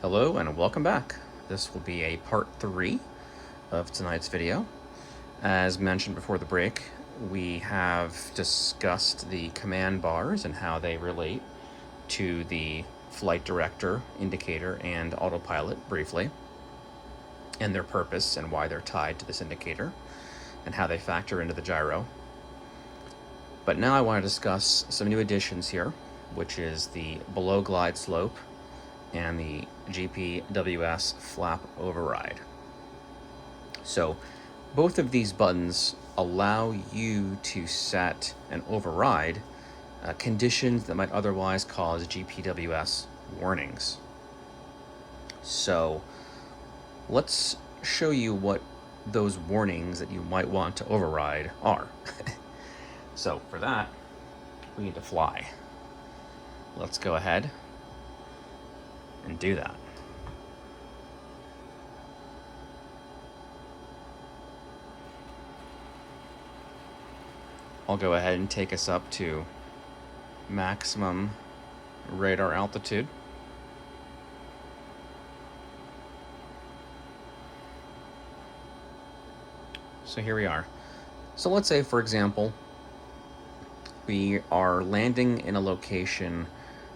Hello and welcome back. This will be a part 3 of tonight's video. As mentioned before the break, we have discussed the command bars and how they relate to the flight director, indicator, and autopilot briefly, and their purpose and why they're tied to this indicator, and how they factor into the gyro. But now I want to discuss some new additions here, which is the below glide slope and the GPWS flap override. So both of these buttons allow you to set and override conditions that might otherwise cause GPWS warnings. So let's show you what those warnings that you might want to override are. So for that, we need to fly. Let's go ahead and do that. I'll go ahead and take us up to maximum radar altitude. So here we are. So let's say, for example, we are landing in a location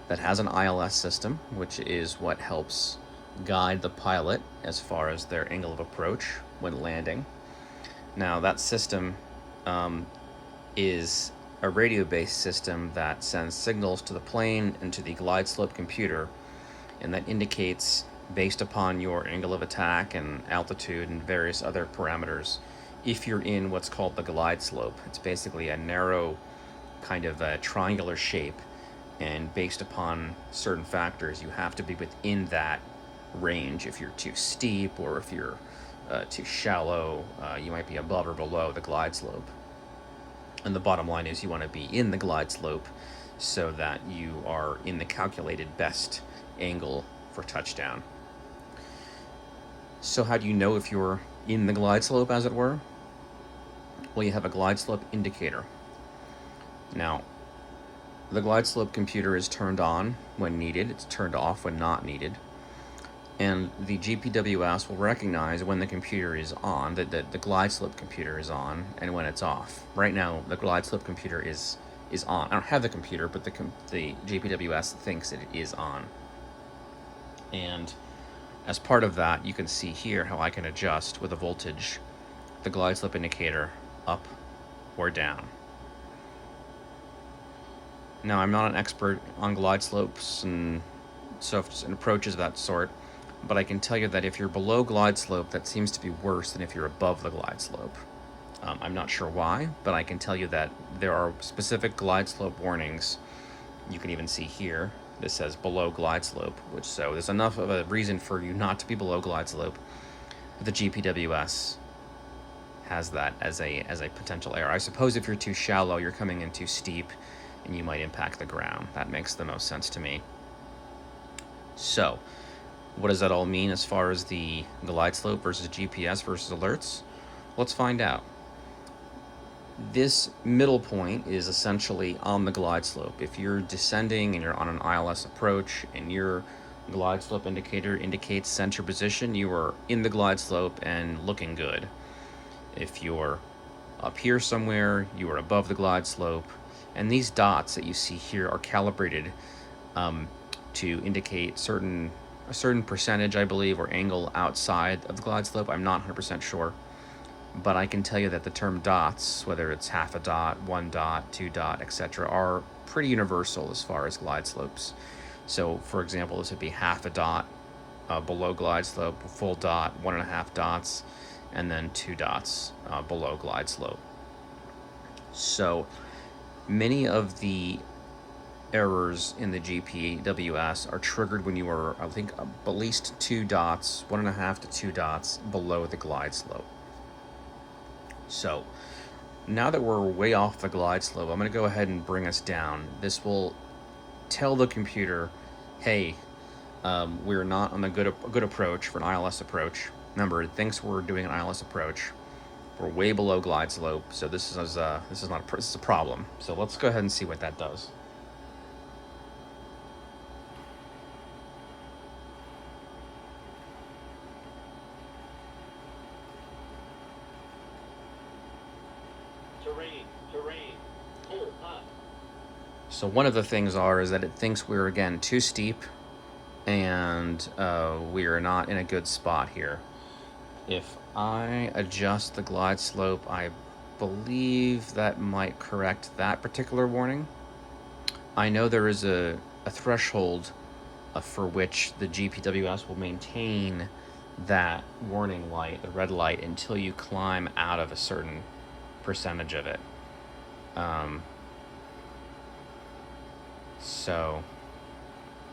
that has an ILS system, which is what helps guide the pilot as far as their angle of approach when landing. Now, that system is a radio-based system that sends signals to the plane and to the Glideslope computer, and that indicates, based upon your angle of attack and altitude and various other parameters, if you're in what's called the Glideslope. It's basically a narrow kind of a triangular shape, and based upon certain factors, you have to be within that range. If you're too steep or if you're too shallow, you might be above or below the glide slope. And the bottom line is you want to be in the glide slope so that you are in the calculated best angle for touchdown. So how do you know if you're in the glide slope, as it were? Well, you have a glide slope indicator. Now, the Glideslope computer is turned on when needed, it's turned off when not needed, and the GPWS will recognize when the computer is on, that the Glideslope computer is on, and when it's off. Right now, the Glideslope computer is on. I don't have the computer, but the GPWS thinks that it is on. And as part of that, you can see here how I can adjust with a voltage the Glideslope indicator up or down. Now, I'm not an expert on glide slopes and approaches of that sort, but I can tell you that if you're below glide slope, that seems to be worse than if you're above the glide slope. I'm not sure why, but I can tell you that there are specific glide slope warnings. You can even see here, this says below glide slope, so there's enough of a reason for you not to be below glide slope. The GPWS has that as a potential error. I suppose if you're too shallow, you're coming in too steep, and you might impact the ground. That makes the most sense to me. So, what does that all mean as far as the glide slope versus GPS versus alerts? Let's find out. This middle point is essentially on the glide slope. If you're descending and you're on an ILS approach and your glide slope indicator indicates center position, you are in the glide slope and looking good. If you're up here somewhere, you are above the glide slope. And these dots that you see here are calibrated to indicate a certain percentage, I believe, or angle outside of the glide slope. I'm not 100% sure, but I can tell you that the term dots, whether it's half a dot, 1 dot, 2 dot, etc., are pretty universal as far as glide slopes. So, for example, this would be half a dot below glide slope, a full dot, 1.5 dots, and then 2 dots below glide slope. So many of the errors in the GPWS are triggered when you are, I think, at least 2 dots, 1.5 to 2 dots below the glide slope. So now that we're way off the glide slope, I'm going to go ahead and bring us down. This will tell the computer, hey, we're not on a good approach for an ILS approach. Remember, it thinks we're doing an ILS approach. We're way below glide slope, so this is a problem. So let's go ahead and see what that does. So one of the things is that it thinks we're, again, too steep, and we are not in a good spot here. If I adjust the glide slope, I believe that might correct that particular warning. I know there is a threshold for which the GPWS will maintain that warning light, the red light, until you climb out of a certain percentage of it. So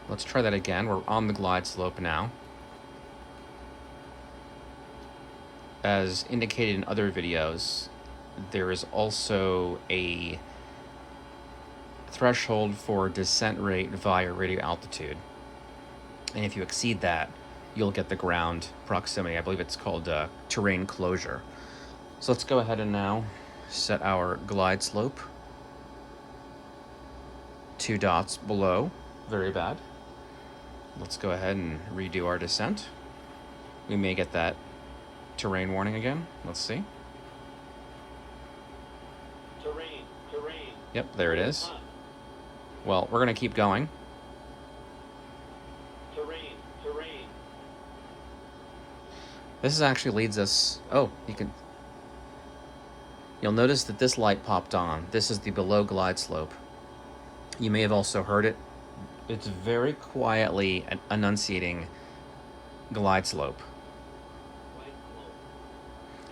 let's try that again. We're on the glide slope now. As indicated in other videos, there is also a threshold for descent rate via radio altitude. And if you exceed that, you'll get the ground proximity. I believe it's called terrain closure. So let's go ahead and now set our glide slope. 2 dots below. Very bad. Let's go ahead and redo our descent. We may get that terrain warning again. Let's see. Terrain. Yep, there it is. Well, we're going to keep going. Terrain. This actually leads us... Oh, you'll notice that this light popped on. This is the below glide slope. You may have also heard it. It's very quietly enunciating glide slope.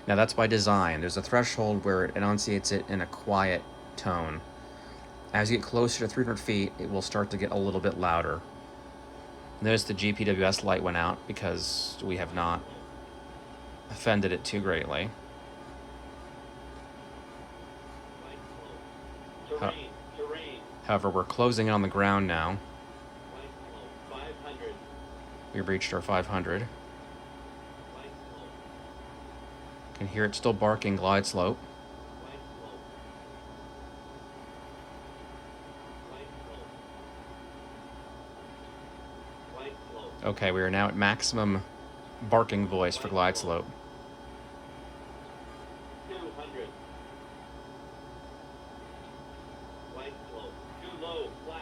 Now that's by design. There's a threshold where it enunciates it in a quiet tone. As you get closer to 300 feet, it will start to get a little bit louder. Notice the GPWS light went out because we have not offended it too greatly. However, we're closing in on the ground now. We've reached our 500. Can hear it still barking glide slope. Okay, we are now at maximum barking voice for glide slope. 200. Glide slope. Too low, flat.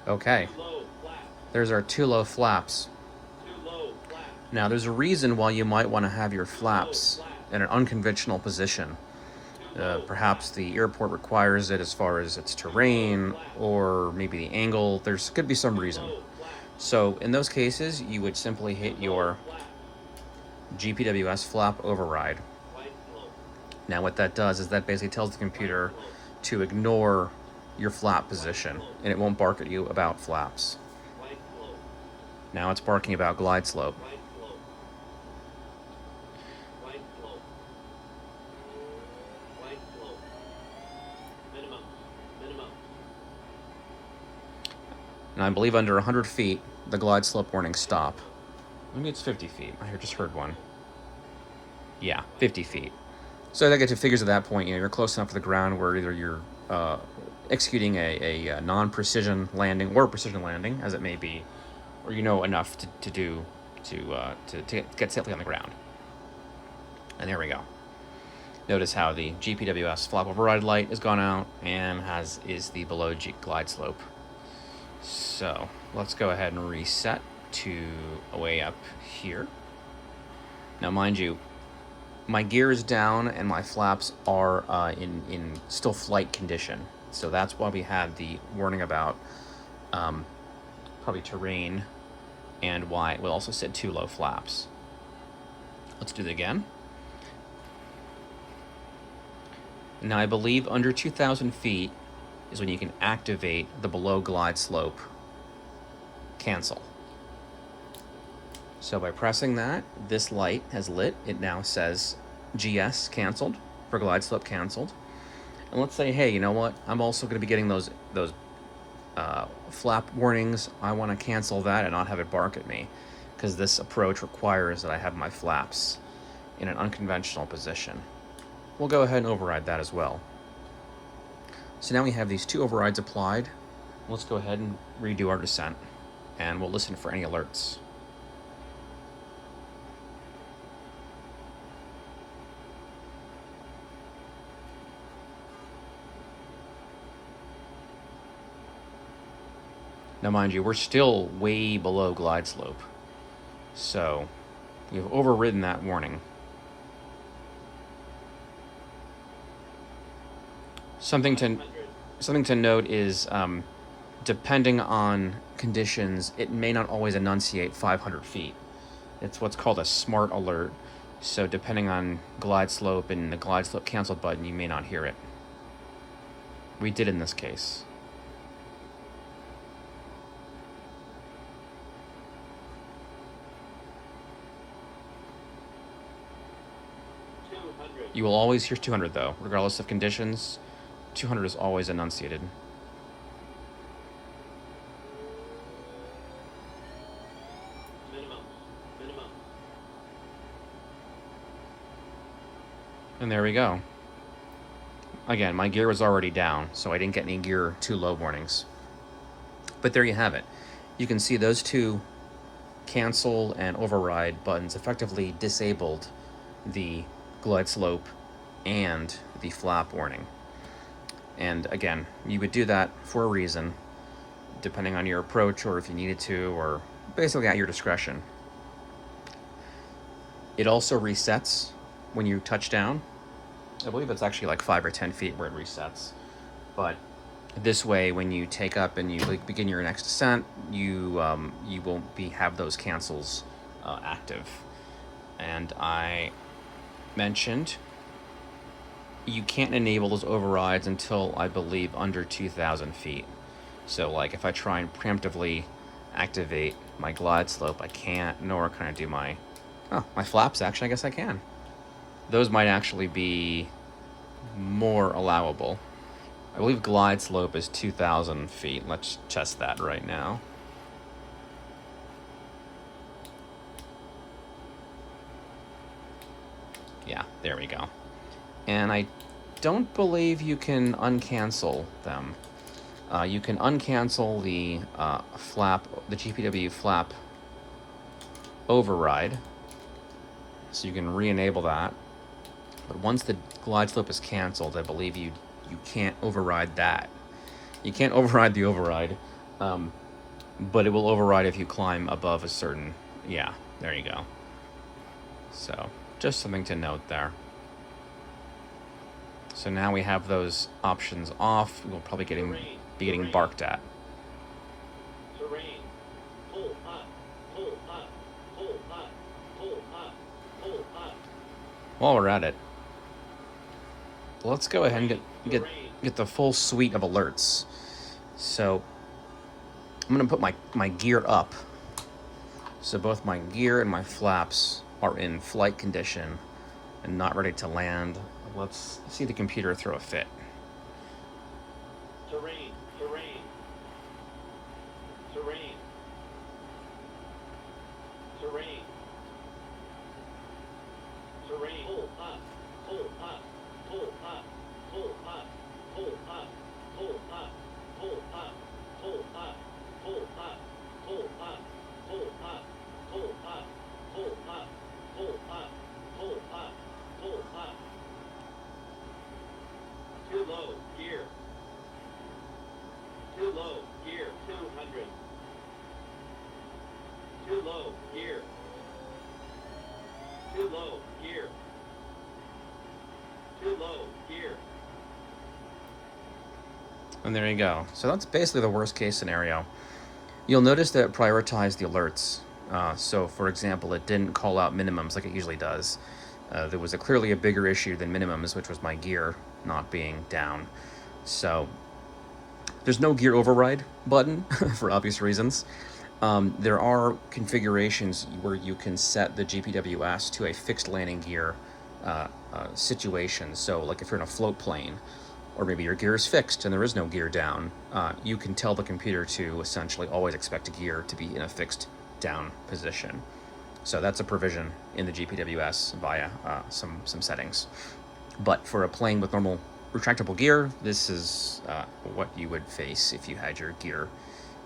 Okay. Too low, flat. There's our too low flaps. Too low, flat. Now, there's a reason why you might want to have your flaps in an unconventional position. Perhaps the airport requires it as far as its terrain, or maybe the angle. There's could be some reason. So in those cases, you would simply hit your GPWS flap override. Now what that does is that basically tells the computer to ignore your flap position, and it won't bark at you about flaps. Now it's barking about glide slope. And I believe under 100 feet, the glide slope warnings stop. Maybe it's 50 feet. I just heard one. Yeah, 50 feet. So that gets to figures at that point, you're close enough to the ground where either you're executing a non-precision landing or precision landing, as it may be, or you know enough to get safely on the ground. And there we go. Notice how the GPWS flap override light has gone out and is the below glide slope. So let's go ahead and reset to way up here. Now, mind you, my gear is down and my flaps are in still flight condition. So that's why we have the warning about probably terrain, and why it will also set too low flaps. Let's do it again. Now, I believe under 2,000 feet is when you can activate the below glide slope cancel. So by pressing that, this light has lit. It now says GS canceled for glide slope canceled. And let's say, hey, you know what? I'm also going to be getting those flap warnings. I want to cancel that and not have it bark at me, because this approach requires that I have my flaps in an unconventional position. We'll go ahead and override that as well. So now we have these two overrides applied. Let's go ahead and redo our descent, and we'll listen for any alerts. Now, mind you, we're still way below glide slope, so you've overridden that warning. Something to note is, depending on conditions, it may not always enunciate 500 feet. It's what's called a smart alert. So depending on glide slope and the glide slope cancel button, you may not hear it. We did in this case. You will always hear 200 though, regardless of conditions. 200 is always enunciated. Minimum. And there we go. Again, my gear was already down, so I didn't get any gear too low warnings. But there you have it. You can see those two cancel and override buttons effectively disabled the glide slope and the flap warning. And again, you would do that for a reason, depending on your approach or if you needed to, or basically at your discretion. It also resets when you touch down. I believe it's actually like 5 or 10 feet where it resets. But this way, when you take up and you begin your next descent, you won't have those cancels active. And I mentioned you can't enable those overrides until, I believe, under 2,000 feet. So like if I try and preemptively activate my glide slope, I can't, nor can I do my flaps. Actually, I guess I can. Those might actually be more allowable. I believe glide slope is 2,000 feet. Let's test that right now. Yeah, there we go. And I don't believe you can uncancel them. You can uncancel the flap, the GPW flap override. So you can re-enable that. But once the glide slope is canceled, I believe you can't override that. You can't override the override, but it will override if you climb above a certain, yeah, there you go. So just something to note there. So now we have those options off. We'll probably be getting barked at. Terrain. Pull up. Pull up. Pull up. Pull up. Pull up. While we're at it, let's go ahead and get the full suite of alerts. So I'm going to put my gear up. So both my gear and my flaps are in flight condition and not ready to land. Let's see the computer throw a fit. Terrain. Terrain. Terrain. Terrain. Terrain. Pull up. Pull up. Pull up. Pull up. Pull up. Pull up. Pull up. Pull up. Pull up. Pull up. Pull up. Pull up. Pull up. Pull up. Pull up. Pull up. Too low. Gear. Too low. Gear. 200. Too low. Gear. Too low. Gear. Too low. Gear. And there you go. So that's basically the worst case scenario. You'll notice that it prioritized the alerts. So for example, it didn't call out minimums like it usually does. There was clearly a bigger issue than minimums, which was my gear not being down. So there's no gear override button for obvious reasons. There are configurations where you can set the GPWS to a fixed landing gear situation. So like if you're in a float plane, or maybe your gear is fixed and there is no gear down, you can tell the computer to essentially always expect a gear to be in a fixed down position. So that's a provision in the GPWS via some settings. But for a plane with normal retractable gear, this is what you would face if you had your gear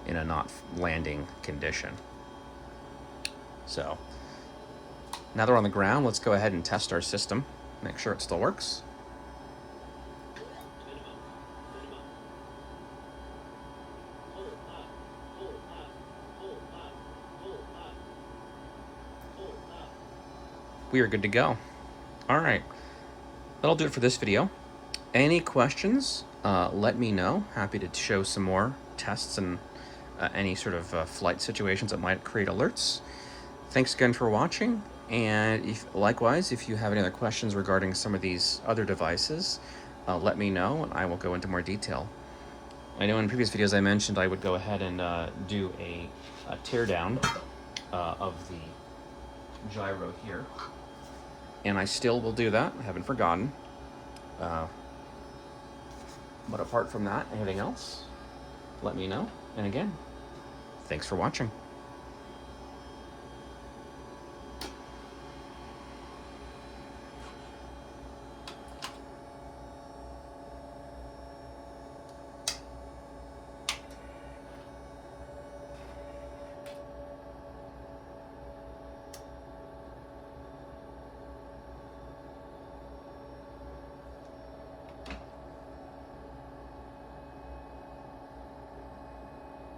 in a not landing condition. So now that we're on the ground, let's go ahead and test our system, make sure it still works. Minimum. Minimum. Pull up. Pull we are good to go. All right, that'll do it for this video. Any questions, let me know. Happy to show some more tests and any sort of flight situations that might create alerts. Thanks again for watching, and likewise, if you have any other questions regarding some of these other devices, let me know and I will go into more detail. I know in previous videos I mentioned I would go ahead and do a teardown of the gyro here, and I still will do that. I haven't forgotten. But apart from that, anything else, let me know. And again, thanks for watching.